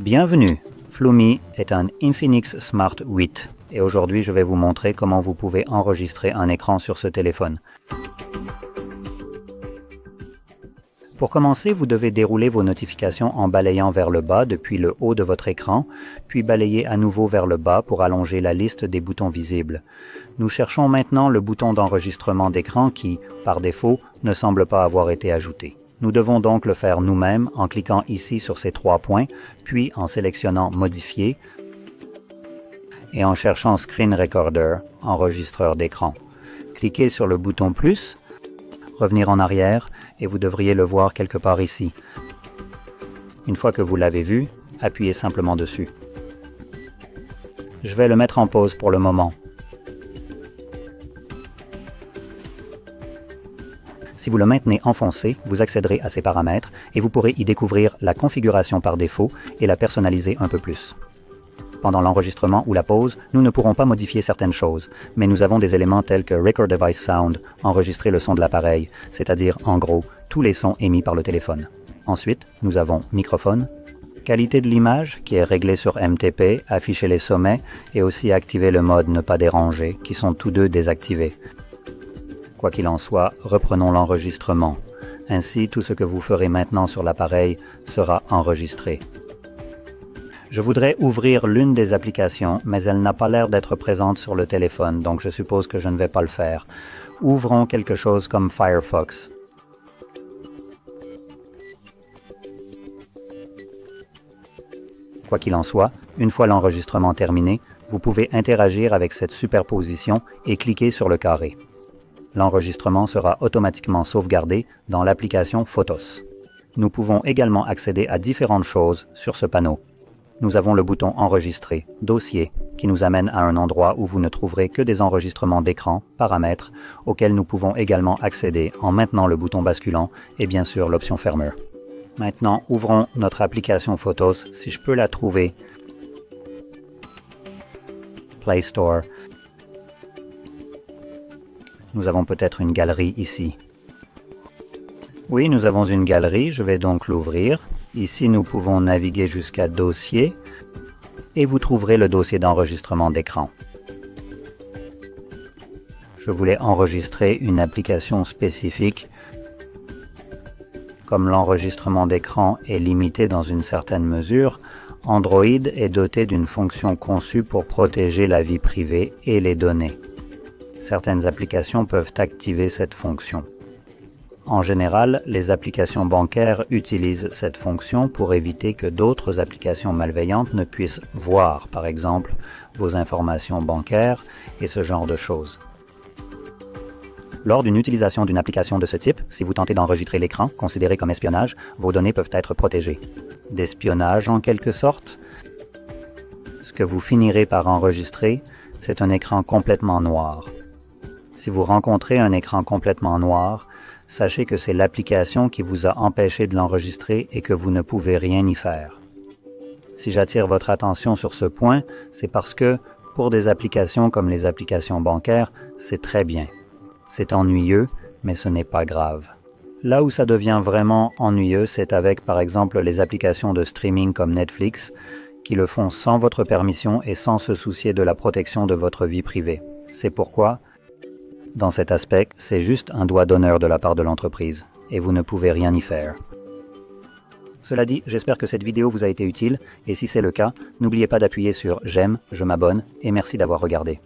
Bienvenue, Flumi est un Infinix Smart 8 et aujourd'hui je vais vous montrer comment vous pouvez enregistrer un écran sur ce téléphone. Pour commencer, vous devez dérouler vos notifications en balayant vers le bas depuis le haut de votre écran, puis balayer à nouveau vers le bas pour allonger la liste des boutons visibles. Nous cherchons maintenant le bouton d'enregistrement d'écran qui, par défaut, ne semble pas avoir été ajouté. Nous devons donc le faire nous-mêmes en cliquant ici sur ces 3 points, puis en sélectionnant « Modifier » et en cherchant « Screen Recorder » enregistreur d'écran. Cliquez sur le bouton « Plus », revenir en arrière et vous devriez le voir quelque part ici. Une fois que vous l'avez vu, appuyez simplement dessus. Je vais le mettre en pause pour le moment. Si vous le maintenez enfoncé, vous accéderez à ces paramètres et vous pourrez y découvrir la configuration par défaut et la personnaliser un peu plus. Pendant l'enregistrement ou la pause, nous ne pourrons pas modifier certaines choses, mais nous avons des éléments tels que Record Device Sound, enregistrer le son de l'appareil, c'est-à-dire, en gros, tous les sons émis par le téléphone. Ensuite, nous avons microphone, qualité de l'image, qui est réglée sur MTP, afficher les sommets, et aussi activer le mode ne pas déranger, qui sont tous deux désactivés. Quoi qu'il en soit, reprenons l'enregistrement. Ainsi, tout ce que vous ferez maintenant sur l'appareil sera enregistré. Je voudrais ouvrir l'une des applications, mais elle n'a pas l'air d'être présente sur le téléphone, donc je suppose que je ne vais pas le faire. Ouvrons quelque chose comme Firefox. Quoi qu'il en soit, une fois l'enregistrement terminé, vous pouvez interagir avec cette superposition et cliquer sur le carré. L'enregistrement sera automatiquement sauvegardé dans l'application Photos. Nous pouvons également accéder à différentes choses sur ce panneau. Nous avons le bouton Enregistrer, Dossier, qui nous amène à un endroit où vous ne trouverez que des enregistrements d'écran, paramètres, auxquels nous pouvons également accéder en maintenant le bouton basculant et bien sûr l'option Fermeur. Maintenant, ouvrons notre application Photos, si je peux la trouver. Play Store. Nous avons peut-être une galerie ici. Oui, nous avons une galerie, je vais donc l'ouvrir. Ici, nous pouvons naviguer jusqu'à Dossier et vous trouverez le dossier d'enregistrement d'écran. Je voulais enregistrer une application spécifique. Comme l'enregistrement d'écran est limité dans une certaine mesure, Android est doté d'une fonction conçue pour protéger la vie privée et les données. Certaines applications peuvent activer cette fonction. En général, les applications bancaires utilisent cette fonction pour éviter que d'autres applications malveillantes ne puissent voir, par exemple, vos informations bancaires et ce genre de choses. Lors d'une utilisation d'une application de ce type, si vous tentez d'enregistrer l'écran, considéré comme espionnage, vos données peuvent être protégées. D'espionnage en quelque sorte. Ce que vous finirez par enregistrer, c'est un écran complètement noir. Si vous rencontrez un écran complètement noir, sachez que c'est l'application qui vous a empêché de l'enregistrer et que vous ne pouvez rien y faire. Si j'attire votre attention sur ce point, c'est parce que, pour des applications comme les applications bancaires, c'est très bien. C'est ennuyeux, mais ce n'est pas grave. Là où ça devient vraiment ennuyeux, c'est avec par exemple les applications de streaming comme Netflix, qui le font sans votre permission et sans se soucier de la protection de votre vie privée. C'est pourquoi, dans cet aspect, c'est juste un doigt d'honneur de la part de l'entreprise, et vous ne pouvez rien y faire. Cela dit, j'espère que cette vidéo vous a été utile, et si c'est le cas, n'oubliez pas d'appuyer sur « J'aime »,« Je m'abonne » et merci d'avoir regardé.